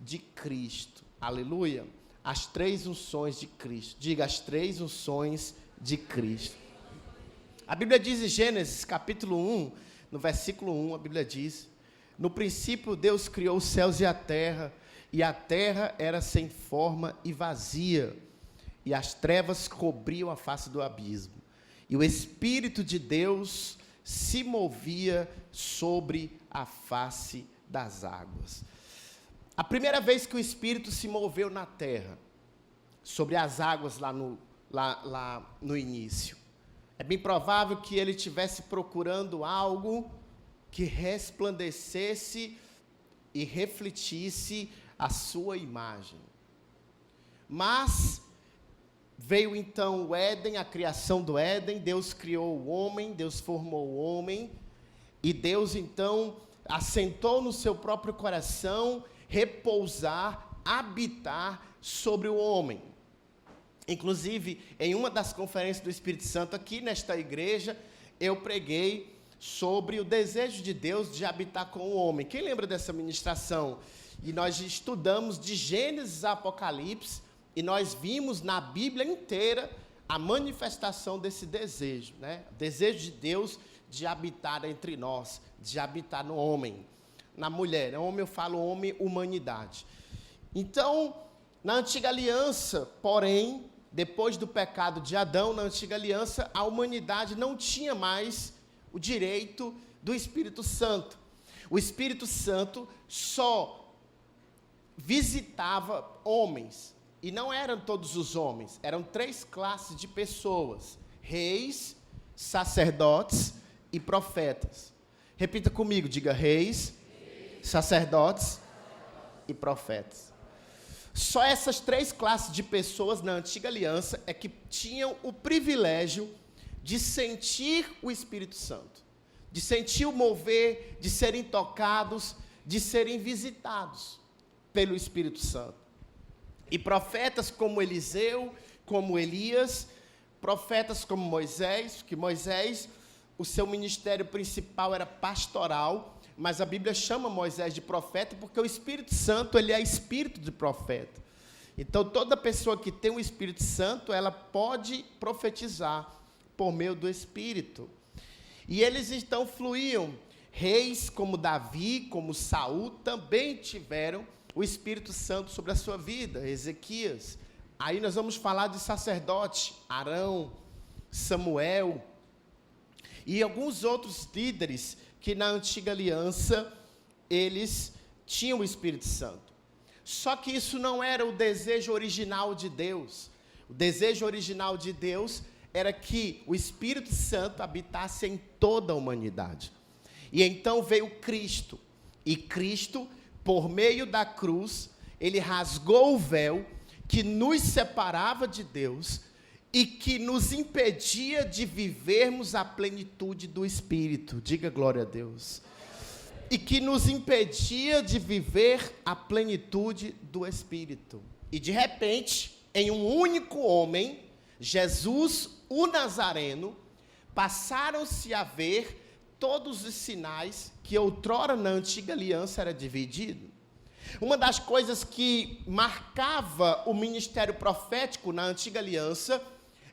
de Cristo. Aleluia. As 3 unções de Cristo. Diga, as 3 unções de Cristo. A Bíblia diz em Gênesis, capítulo 1, no versículo 1, a Bíblia diz: no princípio Deus criou os céus e a terra era sem forma e vazia, e as trevas cobriam a face do abismo. E o Espírito de Deus se movia sobre a face das águas. A primeira vez que o Espírito se moveu na terra, sobre as águas lá no início, é bem provável que ele estivesse procurando algo que resplandecesse e refletisse a sua imagem. Mas veio então o Éden, a criação do Éden. Deus criou o homem, Deus formou o homem, e Deus então assentou no seu próprio coração repousar, habitar sobre o homem. Inclusive, em uma das conferências do Espírito Santo aqui nesta igreja, eu preguei sobre o desejo de Deus de habitar com o homem. Quem lembra dessa ministração? E nós estudamos de Gênesis a Apocalipse, e nós vimos na Bíblia inteira a manifestação desse desejo, né? O desejo de Deus de habitar entre nós, de habitar no homem, na mulher. No homem eu falo homem, humanidade. Então, na antiga aliança, porém, depois do pecado de Adão, na antiga aliança, a humanidade não tinha mais o direito do Espírito Santo. O Espírito Santo só visitava homens, e não eram todos os homens, eram 3 classes de pessoas: reis, sacerdotes e profetas. Repita comigo, diga: reis, sacerdotes e profetas. Só essas 3 classes de pessoas na antiga aliança é que tinham o privilégio de sentir o Espírito Santo, de sentir o mover, de serem tocados, de serem visitados pelo Espírito Santo. E profetas como Eliseu, como Elias, profetas como Moisés, que Moisés, o seu ministério principal era pastoral, mas a Bíblia chama Moisés de profeta porque o Espírito Santo, ele é espírito de profeta. Então, toda pessoa que tem o Espírito Santo, ela pode profetizar por meio do Espírito. E eles então fluíam. Reis como Davi, como Saul, também tiveram o Espírito Santo sobre a sua vida. Ezequias. Aí nós vamos falar de sacerdote, Arão, Samuel, e alguns outros líderes que na antiga aliança, eles tinham o Espírito Santo. Só que isso não era o desejo original de Deus. O desejo original de Deus era que o Espírito Santo habitasse em toda a humanidade. E então veio Cristo. E Cristo, por meio da cruz, ele rasgou o véu que nos separava de Deus e que nos impedia de vivermos a plenitude do Espírito. Diga glória a Deus. E que nos impedia de viver a plenitude do Espírito. E de repente, em um único homem, Jesus, o Nazareno, passaram-se a ver todos os sinais que outrora na antiga aliança era dividido. Uma das coisas que marcava o ministério profético na antiga aliança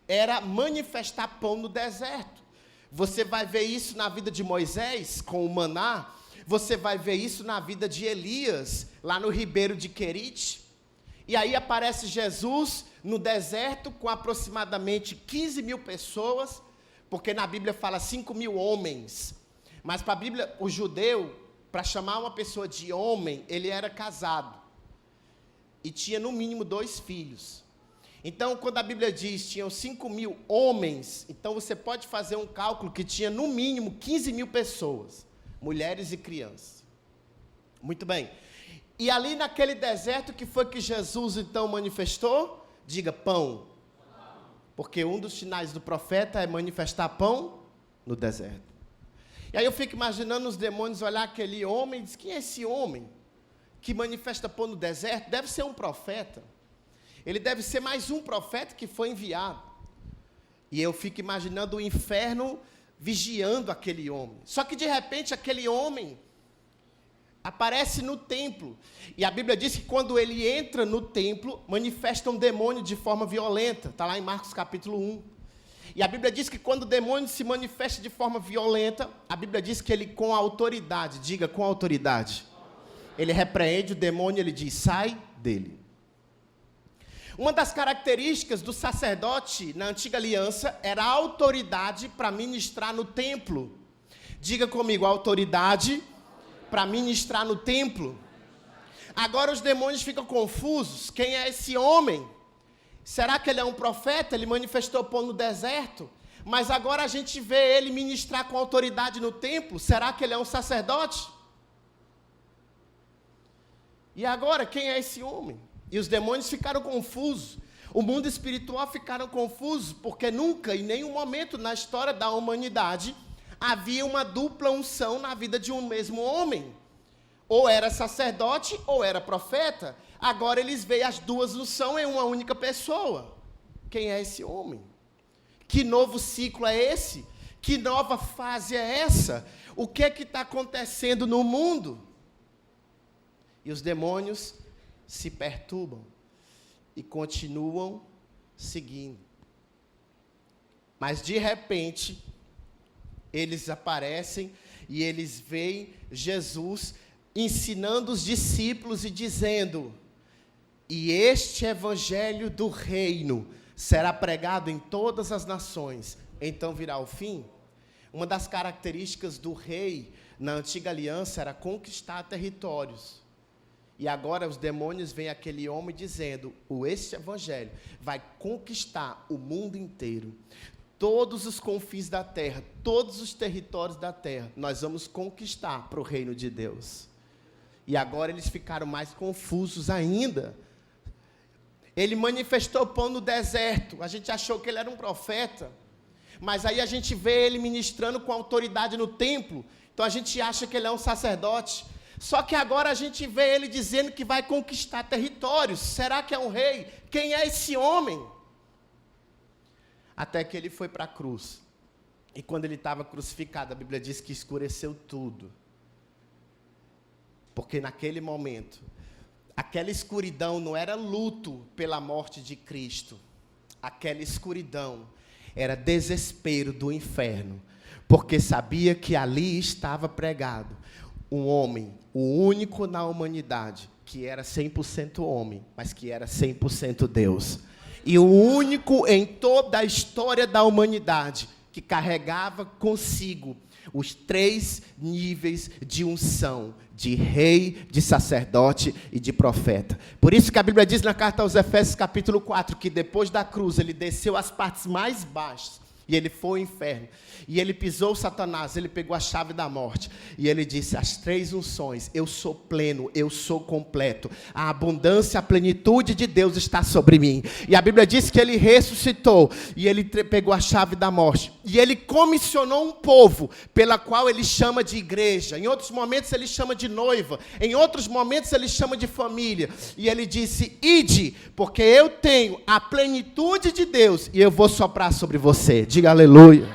era manifestar pão no deserto. Você vai ver isso na vida de Moisés, com o maná. Você vai ver isso na vida de Elias, lá no ribeiro de Querite. E aí aparece Jesus no deserto com aproximadamente 15 mil pessoas, porque na Bíblia fala 5 mil homens. Mas para a Bíblia, o judeu, para chamar uma pessoa de homem, ele era casado. E tinha no mínimo 2 filhos. Então, quando a Bíblia diz que tinham 5 mil homens, então você pode fazer um cálculo que tinha no mínimo 15 mil pessoas, mulheres e crianças. Muito bem. E ali naquele deserto, que foi que Jesus então manifestou? Diga, pão. Porque um dos sinais do profeta é manifestar pão no deserto. E aí eu fico imaginando os demônios olhar aquele homem e dizer: quem é esse homem que manifesta pão no deserto? Deve ser um profeta. Ele deve ser mais um profeta que foi enviado. E eu fico imaginando o inferno vigiando aquele homem. Só que de repente aquele homem, aparece no templo. E a Bíblia diz que quando ele entra no templo, manifesta um demônio de forma violenta. Está lá em Marcos capítulo 1. E a Bíblia diz que quando o demônio se manifesta de forma violenta, a Bíblia diz que ele com autoridade, diga com autoridade, ele repreende o demônio e ele diz, sai dele. Uma das características do sacerdote na antiga aliança era a autoridade para ministrar no templo. Diga comigo, autoridade para ministrar no templo. Agora os demônios ficam confusos. Quem é esse homem? Será que ele é um profeta? Ele manifestou pão no deserto. Mas agora a gente vê ele ministrar com autoridade no templo. Será que ele é um sacerdote? E agora, quem é esse homem? E os demônios ficaram confusos. O mundo espiritual ficaram confusos, porque nunca, em nenhum momento na história da humanidade, havia uma dupla unção na vida de um mesmo homem. Ou era sacerdote, ou era profeta. Agora eles veem as duas unções em uma única pessoa. Quem é esse homem? Que novo ciclo é esse? Que nova fase é essa? O que está acontecendo no mundo? E os demônios se perturbam e continuam seguindo. Mas de repente, eles aparecem e eles veem Jesus ensinando os discípulos e dizendo, e este evangelho do reino será pregado em todas as nações, então virá o fim. Uma das características do rei na antiga aliança era conquistar territórios. E agora os demônios veem aquele homem dizendo, este evangelho vai conquistar o mundo inteiro. Todos os confins da terra, todos os territórios da terra, nós vamos conquistar para o reino de Deus. E agora eles ficaram mais confusos ainda. Ele manifestou pão no deserto. A gente achou que ele era um profeta. Mas aí a gente vê ele ministrando com autoridade no templo. Então a gente acha que ele é um sacerdote. Só que agora a gente vê ele dizendo que vai conquistar territórios. Será que é um rei? Quem é esse homem? Até que ele foi para a cruz. E quando ele estava crucificado, a Bíblia diz que escureceu tudo. Porque naquele momento, aquela escuridão não era luto pela morte de Cristo. Aquela escuridão era desespero do inferno. Porque sabia que ali estava pregado um homem, o único na humanidade, que era 100% homem, mas que era 100% Deus. E o único em toda a história da humanidade que carregava consigo os 3 níveis de unção, de rei, de sacerdote e de profeta. Por isso que a Bíblia diz na carta aos Efésios capítulo 4, que depois da cruz ele desceu às partes mais baixas, e ele foi ao inferno, e ele pisou Satanás, ele pegou a chave da morte, e ele disse, as 3 unções, eu sou pleno, eu sou completo, a abundância, a plenitude de Deus está sobre mim. E a Bíblia diz que ele ressuscitou, e ele pegou a chave da morte, e ele comissionou um povo, pela qual ele chama de igreja, em outros momentos ele chama de noiva, em outros momentos ele chama de família, e ele disse, ide, porque eu tenho a plenitude de Deus, e eu vou soprar sobre você. Diga aleluia.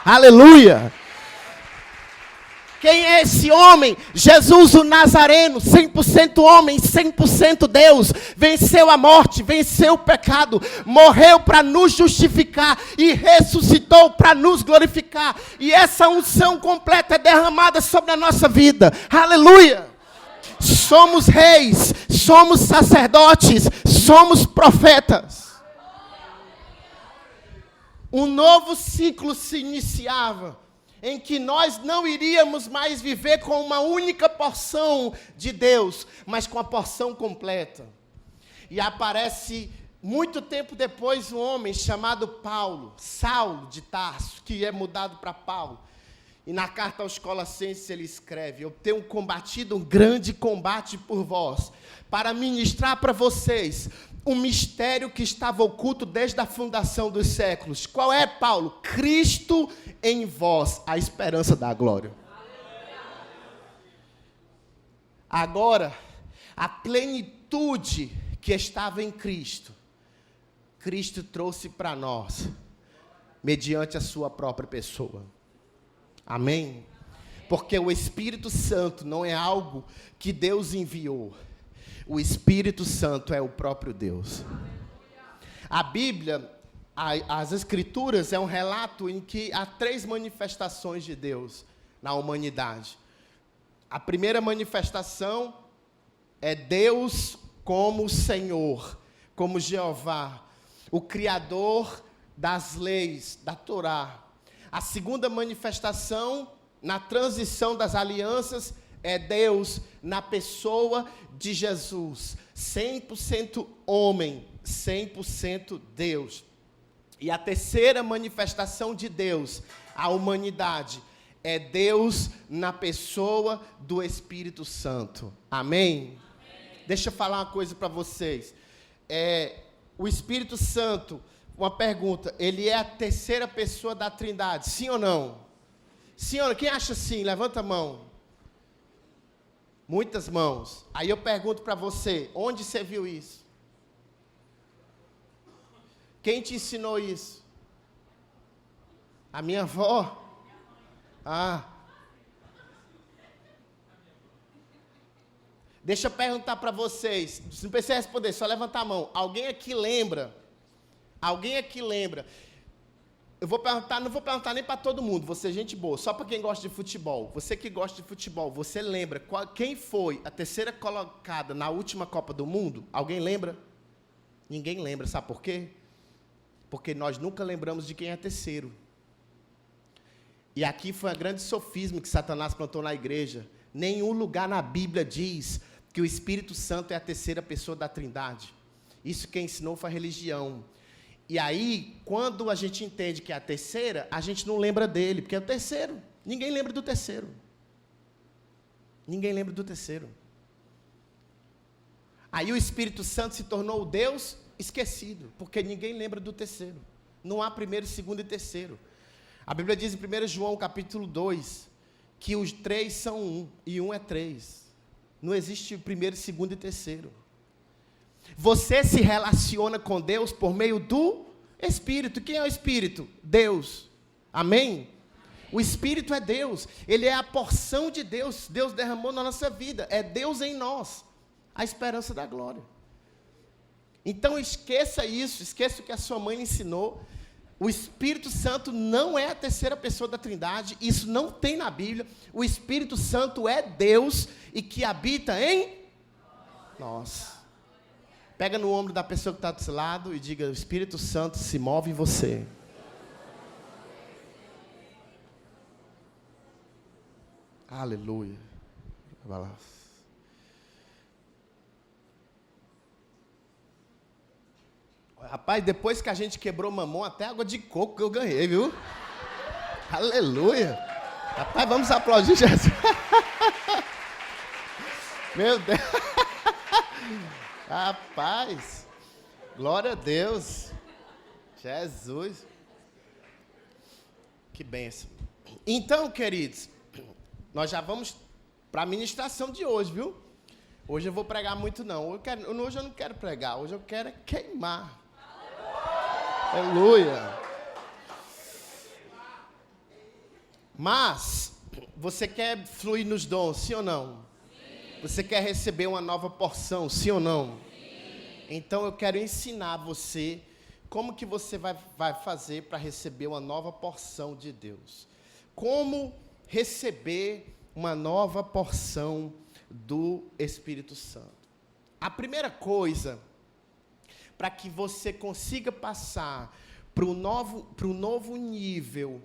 Aleluia. Quem é esse homem? Jesus o Nazareno, 100% homem, 100% Deus. Venceu a morte, venceu o pecado, morreu para nos justificar e ressuscitou para nos glorificar. E essa unção completa é derramada sobre a nossa vida. Aleluia. Somos reis, somos sacerdotes, somos profetas. Um novo ciclo se iniciava, em que nós não iríamos mais viver com uma única porção de Deus, mas com a porção completa. E aparece, muito tempo depois, um homem chamado Paulo, Saulo de Tarso, que é mudado para Paulo. E na carta aos Colossenses ele escreve, eu tenho combatido um grande combate por vós, para ministrar para vocês um mistério que estava oculto desde a fundação dos séculos. Qual é, Paulo? Cristo em vós, a esperança da glória. Agora, a plenitude que estava em Cristo, Cristo trouxe para nós, mediante a sua própria pessoa. Amém? Porque o Espírito Santo não é algo que Deus enviou. O Espírito Santo é o próprio Deus. A Bíblia, as Escrituras, é um relato em que há 3 manifestações de Deus na humanidade. A primeira manifestação é Deus como Senhor, como Jeová, o Criador das leis, da Torá. A segunda manifestação, na transição das alianças, é Deus na pessoa de Jesus, 100% homem, 100% Deus. E a terceira manifestação de Deus à humanidade é Deus na pessoa do Espírito Santo. Amém? Deixa eu falar uma coisa para vocês. O Espírito Santo, uma pergunta, ele é a terceira pessoa da Trindade, sim ou não? Sim ou não? Quem acha sim? Levanta a mão. Muitas mãos. Aí eu pergunto para você, onde você viu isso? Quem te ensinou isso? A minha avó? Deixa eu perguntar para vocês, você não precisa responder, só levantar a mão. Alguém aqui lembra? Alguém aqui lembra? Eu vou perguntar, não vou perguntar nem para todo mundo, você é gente boa, só para quem gosta de futebol. Você que gosta de futebol, você lembra quem foi a terceira colocada na última Copa do Mundo? Alguém lembra? Ninguém lembra, sabe por quê? Porque nós nunca lembramos de quem é terceiro. E aqui foi um grande sofisma que Satanás plantou na igreja. Nenhum lugar na Bíblia diz que o Espírito Santo é a terceira pessoa da Trindade. Isso quem ensinou foi a religião. E aí, quando a gente entende que é a terceira, a gente não lembra dele, porque é o terceiro. Ninguém lembra do terceiro. Ninguém lembra do terceiro. Aí o Espírito Santo se tornou o Deus esquecido, porque ninguém lembra do terceiro. Não há primeiro, segundo e terceiro. A Bíblia diz em 1 João, capítulo 2, que os 3 são 1, e 1 é 3. Não existe primeiro, segundo e terceiro. Você se relaciona com Deus por meio do Espírito. Quem é o Espírito? Deus. Amém? O Espírito é Deus. Ele é a porção de Deus. Deus derramou na nossa vida. É Deus em nós. A esperança da glória. Então esqueça isso. Esqueça o que a sua mãe ensinou. O Espírito Santo não é a terceira pessoa da Trindade. Isso não tem na Bíblia. O Espírito Santo é Deus e que habita em nós. Pega no ombro da pessoa que está do seu lado e diga, o Espírito Santo se move em você. Aleluia. Vai lá. Rapaz, depois que a gente quebrou mamão, até água de coco que eu ganhei, viu? Aleluia. Rapaz, vamos aplaudir Jesus. Meu Deus. Rapaz, glória a Deus, Jesus, que bênção. Então, queridos, nós já vamos para a ministração de hoje, viu? Hoje eu vou pregar muito não, hoje eu não quero pregar, hoje eu quero queimar. Aleluia. Mas, você quer fluir nos dons, sim ou não? Você quer receber uma nova porção, sim ou não? Sim. Então eu quero ensinar você como que você vai fazer para receber uma nova porção de Deus. Como receber uma nova porção do Espírito Santo. A primeira coisa, para que você consiga passar para um novo nível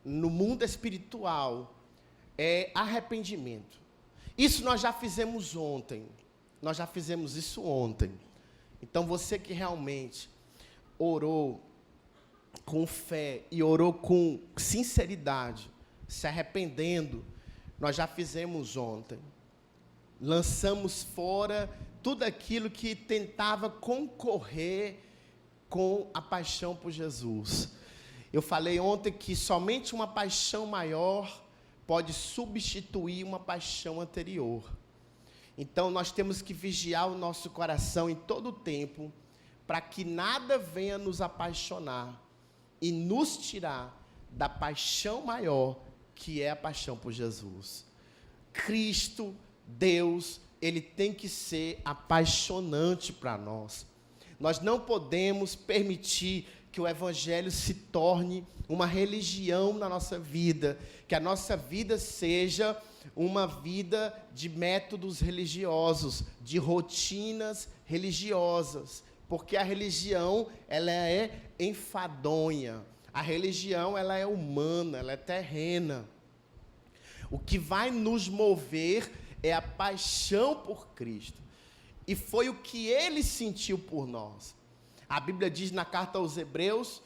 no mundo espiritual, é arrependimento. Isso nós já fizemos ontem. Nós já fizemos isso ontem. Então, você que realmente orou com fé e orou com sinceridade, se arrependendo, nós já fizemos ontem. Lançamos fora tudo aquilo que tentava concorrer com a paixão por Jesus. Eu falei ontem que somente uma paixão maior pode substituir uma paixão anterior. Então, nós temos que vigiar o nosso coração em todo o tempo, para que nada venha nos apaixonar e nos tirar da paixão maior, que é a paixão por Jesus. Cristo, Deus, Ele tem que ser apaixonante para nós. Nós não podemos permitir que o Evangelho se torne uma religião na nossa vida, que a nossa vida seja uma vida de métodos religiosos, de rotinas religiosas, porque a religião, ela é enfadonha, a religião, ela é humana, ela é terrena. O que vai nos mover é a paixão por Cristo, e foi o que Ele sentiu por nós. A Bíblia diz na carta aos Hebreus,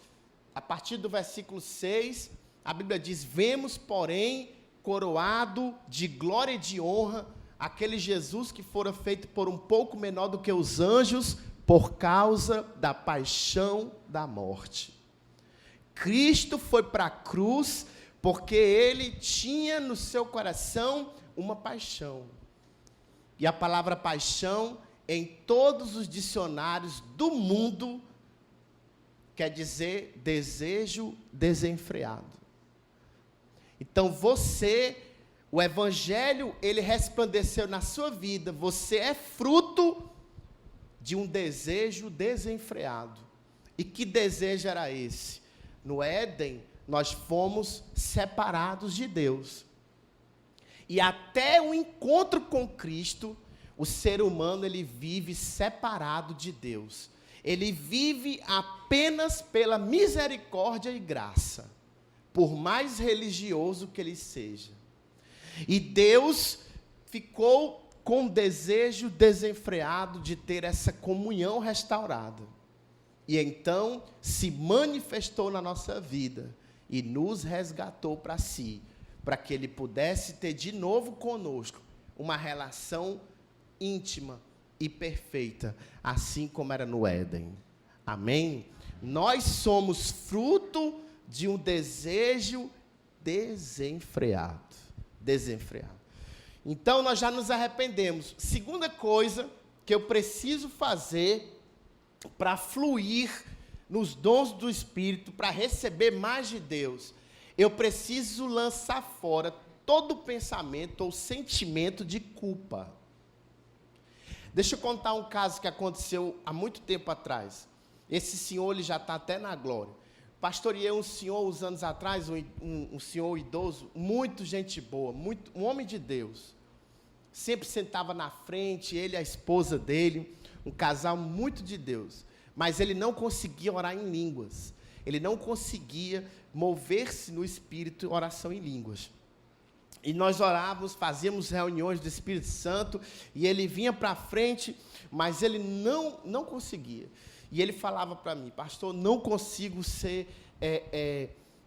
a partir do versículo 6, a Bíblia diz: vemos, porém, coroado de glória e de honra, aquele Jesus que fora feito por um pouco menor do que os anjos, por causa da paixão da morte. Cristo foi para a cruz, porque Ele tinha no seu coração uma paixão. E a palavra paixão, em todos os dicionários do mundo, quer dizer desejo desenfreado. Então o Evangelho, ele resplandeceu na sua vida, você é fruto de um desejo desenfreado. E que desejo era esse? No Éden, nós fomos separados de Deus. E até o encontro com Cristo, o ser humano, ele vive separado de Deus. Ele vive apenas pela misericórdia e graça, por mais religioso que ele seja. E Deus ficou com o desejo desenfreado de ter essa comunhão restaurada. E então se manifestou na nossa vida e nos resgatou para si, para que Ele pudesse ter de novo conosco uma relação íntima e perfeita, assim como era no Éden. Amém? Nós somos fruto de um desejo desenfreado. Então, nós já nos arrependemos. Segunda coisa que eu preciso fazer para fluir nos dons do Espírito, para receber mais de Deus, eu preciso lançar fora todo pensamento ou sentimento de culpa. Deixa eu contar um caso que aconteceu há muito tempo atrás. Esse senhor, ele já está até na glória. Pastoreei um senhor, uns anos atrás, um senhor idoso, muito gente boa, um homem de Deus. Sempre sentava na frente, ele e a esposa dele, um casal muito de Deus. Mas ele não conseguia orar em línguas. Ele não conseguia mover-se no Espírito, oração em línguas. E nós orávamos, fazíamos reuniões do Espírito Santo, e ele vinha para a frente, mas ele não conseguia. E ele falava para mim: pastor, não consigo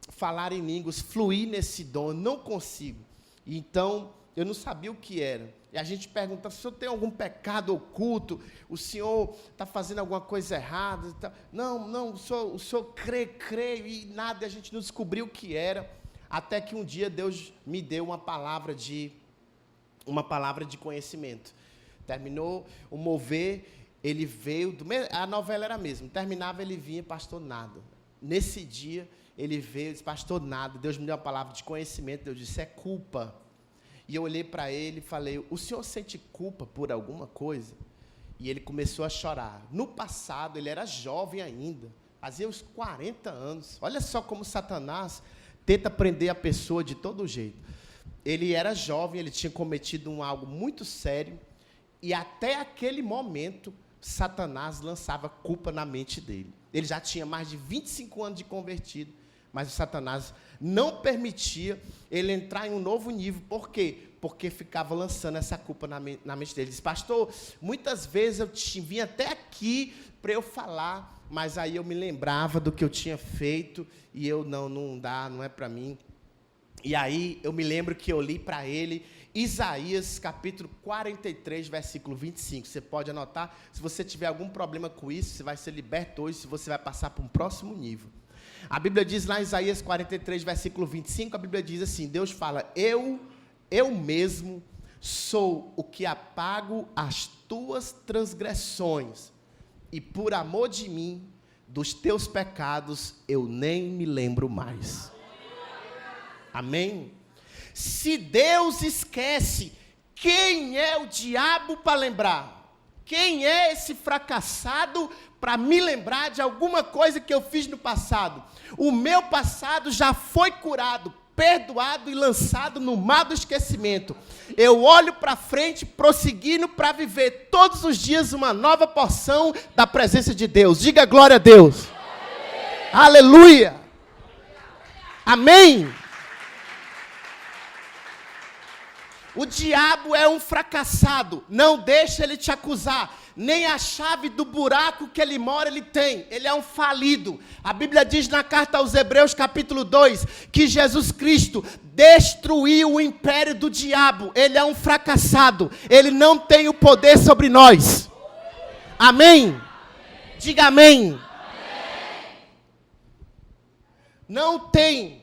falar em línguas, fluir nesse dom, não consigo. E então, eu não sabia o que era. E a gente perguntava: o senhor tem algum pecado oculto? O senhor está fazendo alguma coisa errada? Não, o senhor crê, e nada, a gente não descobriu o que era. Até que um dia Deus me deu uma palavra de conhecimento. Terminou o mover, ele veio, a novela era a mesma, terminava, ele vinha: pastor, nada. Nesse dia, ele veio e disse: pastor, nada. Deus me deu uma palavra de conhecimento. Deus disse: é culpa. E eu olhei para ele e falei: o senhor sente culpa por alguma coisa? E ele começou a chorar. No passado, ele era jovem ainda, fazia uns 40 anos. Olha só como Satanás tenta prender a pessoa de todo jeito. Ele era jovem, ele tinha cometido algo muito sério, e até aquele momento, Satanás lançava culpa na mente dele. Ele já tinha mais de 25 anos de convertido, mas o Satanás não permitia ele entrar em um novo nível. Por quê? Porque ficava lançando essa culpa na mente dele. Ele disse: pastor, muitas vezes eu vim até aqui para eu falar, mas aí eu me lembrava do que eu tinha feito, e eu, não dá, não é para mim. E aí eu me lembro que eu li para ele Isaías capítulo 43, versículo 25. Você pode anotar. Se você tiver algum problema com isso, você vai ser liberto hoje, se você vai passar para um próximo nível. A Bíblia diz lá em Isaías 43, versículo 25, a Bíblia diz assim: Deus fala: eu mesmo sou o que apago as tuas transgressões, e por amor de mim, dos teus pecados, eu nem me lembro mais. Amém? Se Deus esquece, quem é o diabo para lembrar? Quem é esse fracassado para me lembrar de alguma coisa que eu fiz no passado? O meu passado já foi curado, perdoado e lançado no mar do esquecimento. Eu olho para frente, prosseguindo para viver todos os dias uma nova porção da presença de Deus. Diga glória a Deus. Aleluia. Amém. O diabo é um fracassado, não deixa ele te acusar, nem a chave do buraco que ele mora ele tem, ele é um falido. A Bíblia diz na carta aos Hebreus capítulo 2, que Jesus Cristo destruiu o império do diabo, ele é um fracassado, ele não tem o poder sobre nós. Amém? Diga amém. Não tem.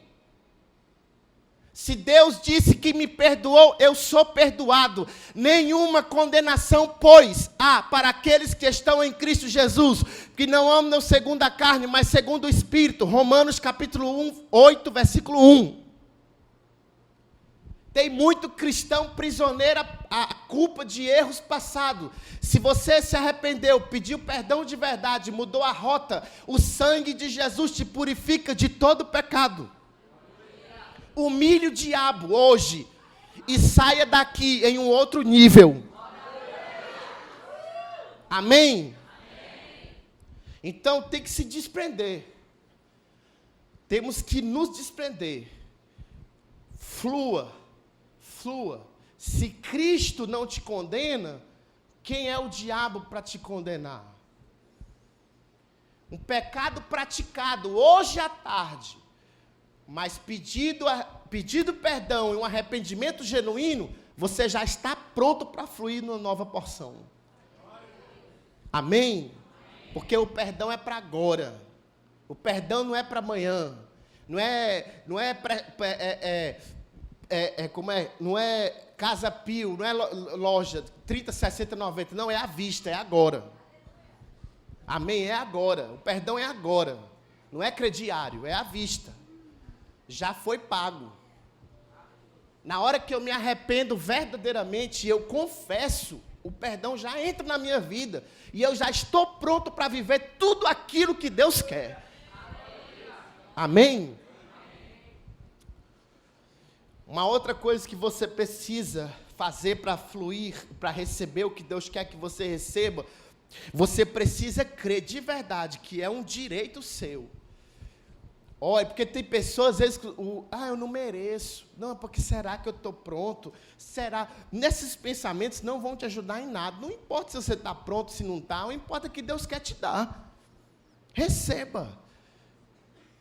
Se Deus disse que me perdoou, eu sou perdoado. Nenhuma condenação, pois, há para aqueles que estão em Cristo Jesus, que não andam segundo a carne, mas segundo o Espírito. Romanos capítulo 8, versículo 1. Tem muito cristão prisioneiro à culpa de erros passados. Se você se arrependeu, pediu perdão de verdade, mudou a rota, o sangue de Jesus te purifica de todo pecado. Humilhe o diabo hoje e saia daqui em um outro nível. Amém? Então tem que se desprender. Temos que nos desprender. Flua. Se Cristo não te condena, quem é o diabo para te condenar? Um pecado praticado hoje à tarde, mas pedido perdão e um arrependimento genuíno, você já está pronto para fluir numa nova porção. Amém? Porque o perdão é para agora. O perdão não é para amanhã. Não é Casa Pio, não é loja 30, 60, 90. Não, é à vista, é agora. Amém? É agora. O perdão é agora. Não é crediário, é à vista. Já foi pago. Na hora que eu me arrependo verdadeiramente, eu confesso, o perdão já entra na minha vida. E eu já estou pronto para viver tudo aquilo que Deus quer. Amém? Uma outra coisa que você precisa fazer para fluir, para receber o que Deus quer que você receba, você precisa crer de verdade que é um direito seu. Olha, porque tem pessoas, às vezes, eu não mereço. Não, porque será que eu estou pronto? Será? Nesses pensamentos não vão te ajudar em nada. Não importa se você está pronto, se não está, não importa que Deus quer te dar. Receba.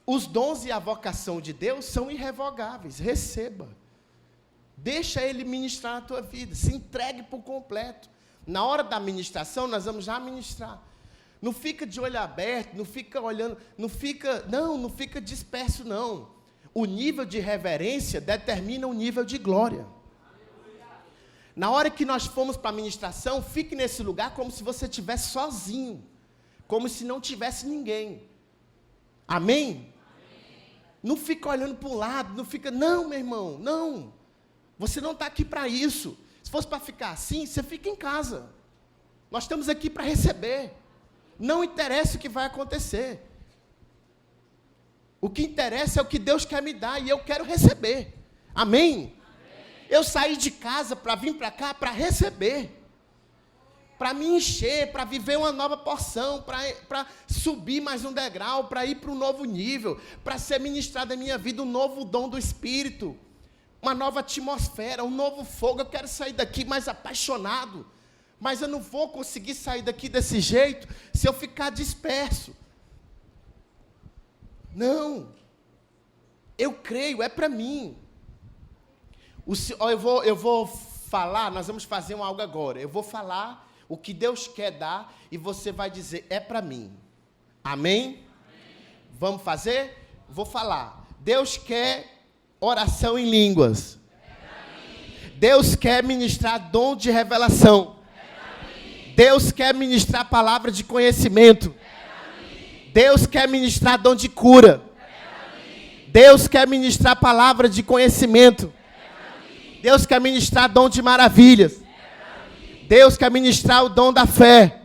Os dons e a vocação de Deus são irrevogáveis. Receba. Deixa Ele ministrar na tua vida. Se entregue por completo. Na hora da ministração, nós vamos já ministrar. Não fica de olho aberto, não fica olhando, não fica disperso, não. O nível de reverência determina o nível de glória. Na hora que nós formos para a ministração, fique nesse lugar como se você estivesse sozinho. Como se não tivesse ninguém. Amém? Não fica olhando para um lado, não, meu irmão, não. Você não está aqui para isso. Se fosse para ficar assim, você fica em casa. Nós estamos aqui para receber. Não interessa o que vai acontecer. O que interessa é o que Deus quer me dar e eu quero receber. Amém? Eu saí de casa para vir para cá para receber. Para me encher, para viver uma nova porção, para subir mais um degrau, para ir para um novo nível, para ser ministrado em minha vida um novo dom do Espírito, uma nova atmosfera, um novo fogo. Eu quero sair daqui mais apaixonado. Mas eu não vou conseguir sair daqui desse jeito se eu ficar disperso. Não. Eu creio, é para mim. Eu vou falar, nós vamos fazer algo agora. Eu vou falar o que Deus quer dar e você vai dizer, é para mim. Amém? Amém? Vamos fazer? Vou falar. Deus quer oração em línguas. Deus quer ministrar dom de revelação. Deus quer ministrar palavra de conhecimento. Deus quer ministrar dom de cura. Deus quer ministrar palavra de conhecimento. Deus quer ministrar dom de maravilhas. Deus quer ministrar o dom da fé.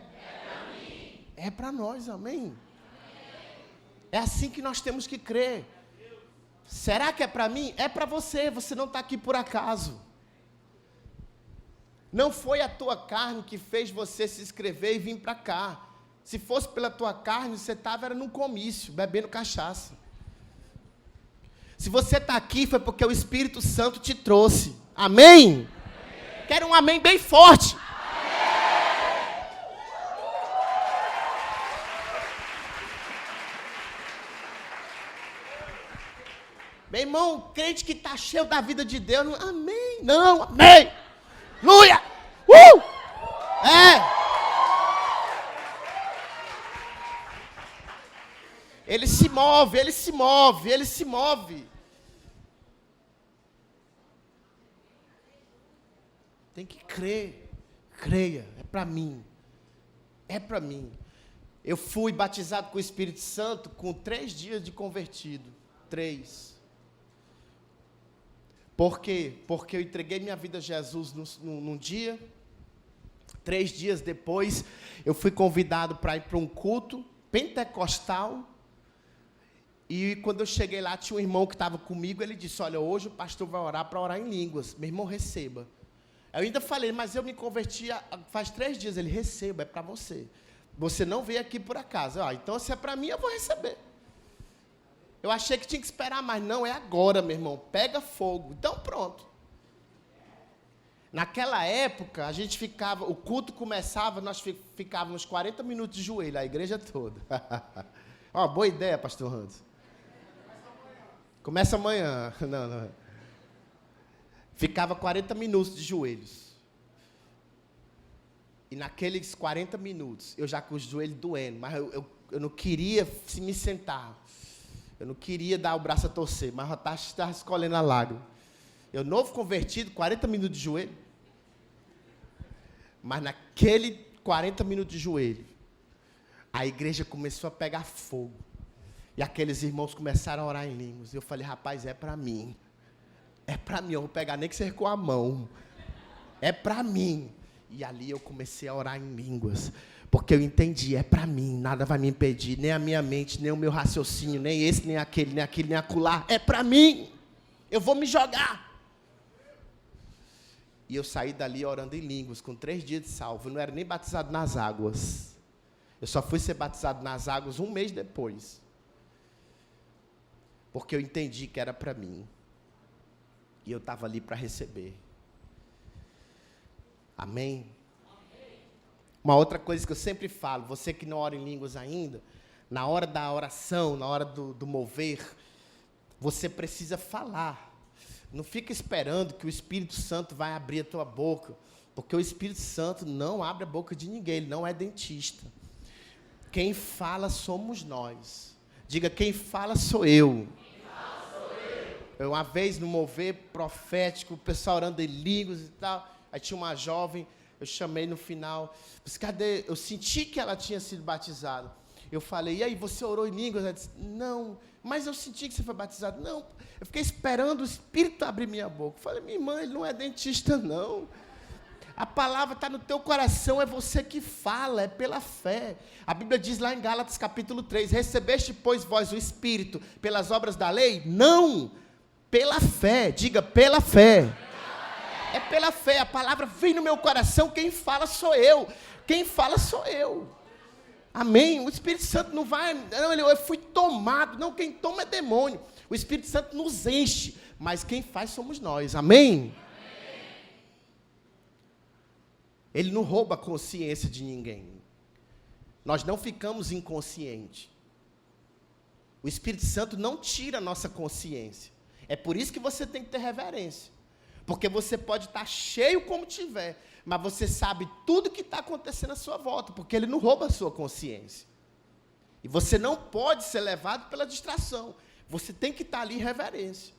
É para nós, amém? É assim que nós temos que crer. Será que é para mim? É para você, você não está aqui por acaso. Não foi a tua carne que fez você se inscrever e vir para cá. Se fosse pela tua carne, você estava num comício, bebendo cachaça. Se você está aqui, foi porque o Espírito Santo te trouxe. Amém? Quero um amém bem forte. Meu irmão, crente que está cheio da vida de Deus, não, amém, não, amém, aleluia, Ele se move, ele se move, ele se move. Tem que crer, creia, é para mim, é para mim. Eu fui batizado com o Espírito Santo com 3 dias de convertido, 3. Por quê? Porque eu entreguei minha vida a Jesus num dia. 3 dias depois, eu fui convidado para ir para um culto pentecostal. E quando eu cheguei lá, tinha um irmão que estava comigo. Ele disse, olha, hoje o pastor vai orar para orar em línguas. Meu irmão, receba. Eu ainda falei, mas eu me converti faz 3 dias. Ele, receba, é para você. Você não veio aqui por acaso. Então, se é para mim, eu vou receber. Eu achei que tinha que esperar, mas não, é agora, meu irmão. Pega fogo. Então, pronto. Naquela época, a gente ficava, o culto começava, nós ficávamos 40 minutos de joelho, a igreja toda. Ó, boa ideia, pastor Hans. Começa amanhã. Não. Ficava 40 minutos de joelhos. E naqueles 40 minutos, eu já com os joelhos doendo, mas eu não queria me sentar. Eu não queria dar o braço a torcer, mas eu estava escolhendo a lágrima. Eu, novo convertido, 40 minutos de joelho. Mas naquele 40 minutos de joelho, a igreja começou a pegar fogo. E aqueles irmãos começaram a orar em línguas. E eu falei, rapaz, é para mim. É para mim, eu vou pegar nem que seja com a mão. É para mim. E ali eu comecei a orar em línguas. Porque eu entendi, é para mim, nada vai me impedir, nem a minha mente, nem o meu raciocínio, nem esse, nem aquele, nem acolá. É para mim. Eu vou me jogar. E eu saí dali orando em línguas, com 3 dias de salvo. Eu não era nem batizado nas águas. Eu só fui ser batizado nas águas 1 mês depois. Porque eu entendi que era para mim. E eu estava ali para receber. Amém? Uma outra coisa que eu sempre falo, você que não ora em línguas ainda, na hora da oração, na hora do mover, você precisa falar. Não fica esperando que o Espírito Santo vai abrir a tua boca, porque o Espírito Santo não abre a boca de ninguém, ele não é dentista. Quem fala somos nós. Diga, quem fala sou eu. Eu, uma vez no mover profético, o pessoal orando em línguas e tal, aí tinha uma jovem, eu chamei no final, disse, cadê? Eu senti que ela tinha sido batizada. Eu falei, e aí, você orou em línguas? Ela disse, não, mas eu senti que você foi batizado. Não, eu fiquei esperando o Espírito abrir minha boca. Eu falei, minha irmã, ele não é dentista, não. A palavra está no teu coração, é você que fala, é pela fé. A Bíblia diz lá em Gálatas capítulo 3, recebeste, pois, vós o Espírito pelas obras da lei? Não, pela fé, diga, pela fé. É pela fé, a palavra vem no meu coração, quem fala sou eu. Quem fala sou eu. Amém? O Espírito Santo não vai, não, eu fui tomado, não, quem toma é demônio. O Espírito Santo nos enche, mas quem faz somos nós, amém? Ele não rouba a consciência de ninguém. Nós não ficamos inconscientes. O Espírito Santo não tira a nossa consciência. É por isso que você tem que ter reverência. Porque você pode estar cheio como tiver, mas você sabe tudo que está acontecendo à sua volta, porque ele não rouba a sua consciência. E você não pode ser levado pela distração. Você tem que estar ali em reverência.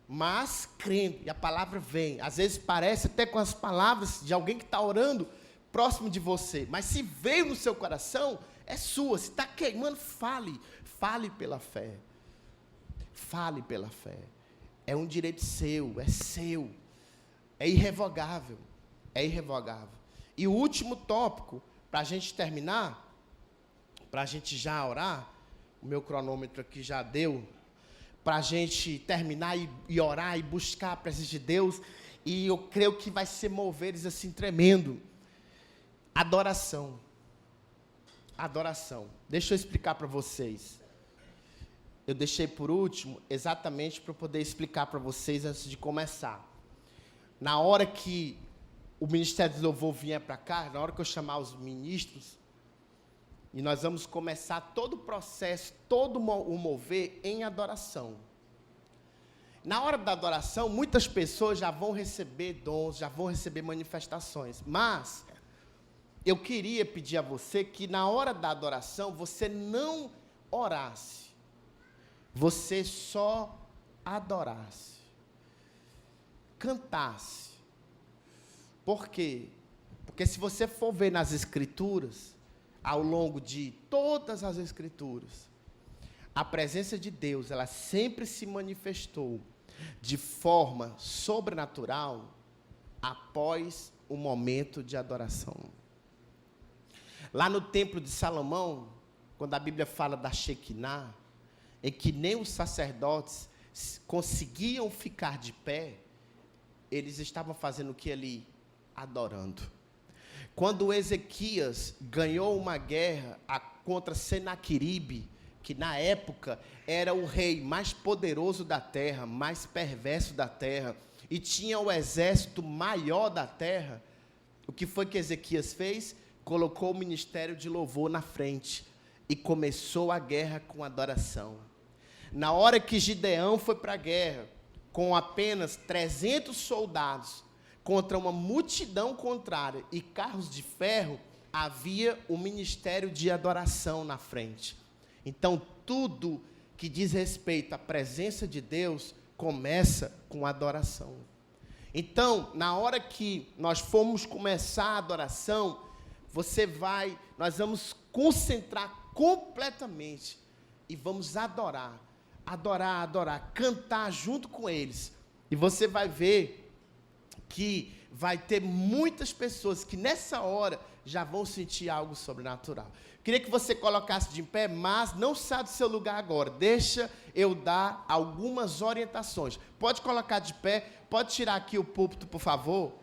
Mas crendo, e a palavra vem. Às vezes parece até com as palavras de alguém que está orando próximo de você. Mas se veio no seu coração, é sua. Se está queimando, fale. Fale pela fé. Fale pela fé. É um direito seu, é seu. É irrevogável. É irrevogável. E o último tópico, para a gente terminar, para a gente já orar, o meu cronômetro aqui já deu, para a gente terminar e orar e buscar a presença de Deus, e eu creio que vai ser moveres assim tremendo. Adoração. Adoração. Deixa eu explicar para vocês. Eu deixei por último, exatamente para eu poder explicar para vocês antes de começar. Na hora que o Ministério do Louvor vier para cá, na hora que eu chamar os ministros, e nós vamos começar todo o processo, todo o mover em adoração. Na hora da adoração, muitas pessoas já vão receber dons, já vão receber manifestações, mas eu queria pedir a você que na hora da adoração, você não orasse, você só adorasse, cantasse. Por quê? Porque se você for ver nas Escrituras, ao longo de todas as Escrituras, a presença de Deus, ela sempre se manifestou de forma sobrenatural após o momento de adoração. Lá no templo de Salomão, quando a Bíblia fala da Shekinah, em que nem os sacerdotes conseguiam ficar de pé, eles estavam fazendo o que ali? Adorando. Quando Ezequias ganhou uma guerra contra Senaqueribe, que na época era o rei mais poderoso da terra, mais perverso da terra, e tinha o exército maior da terra, o que foi que Ezequias fez? Colocou o ministério de louvor na frente e começou a guerra com adoração. Na hora que Gideão foi para a guerra, com apenas 300 soldados, contra uma multidão contrária e carros de ferro, havia o ministério de adoração na frente. Então, tudo que diz respeito à presença de Deus, começa com adoração. Então, na hora que nós formos começar a adoração, nós vamos concentrar completamente e vamos adorar, cantar junto com eles. E você vai ver que vai ter muitas pessoas que nessa hora já vão sentir algo sobrenatural. Queria que você colocasse de pé, mas não saia do seu lugar agora. Deixa eu dar algumas orientações. Pode colocar de pé, pode tirar aqui o púlpito, por favor.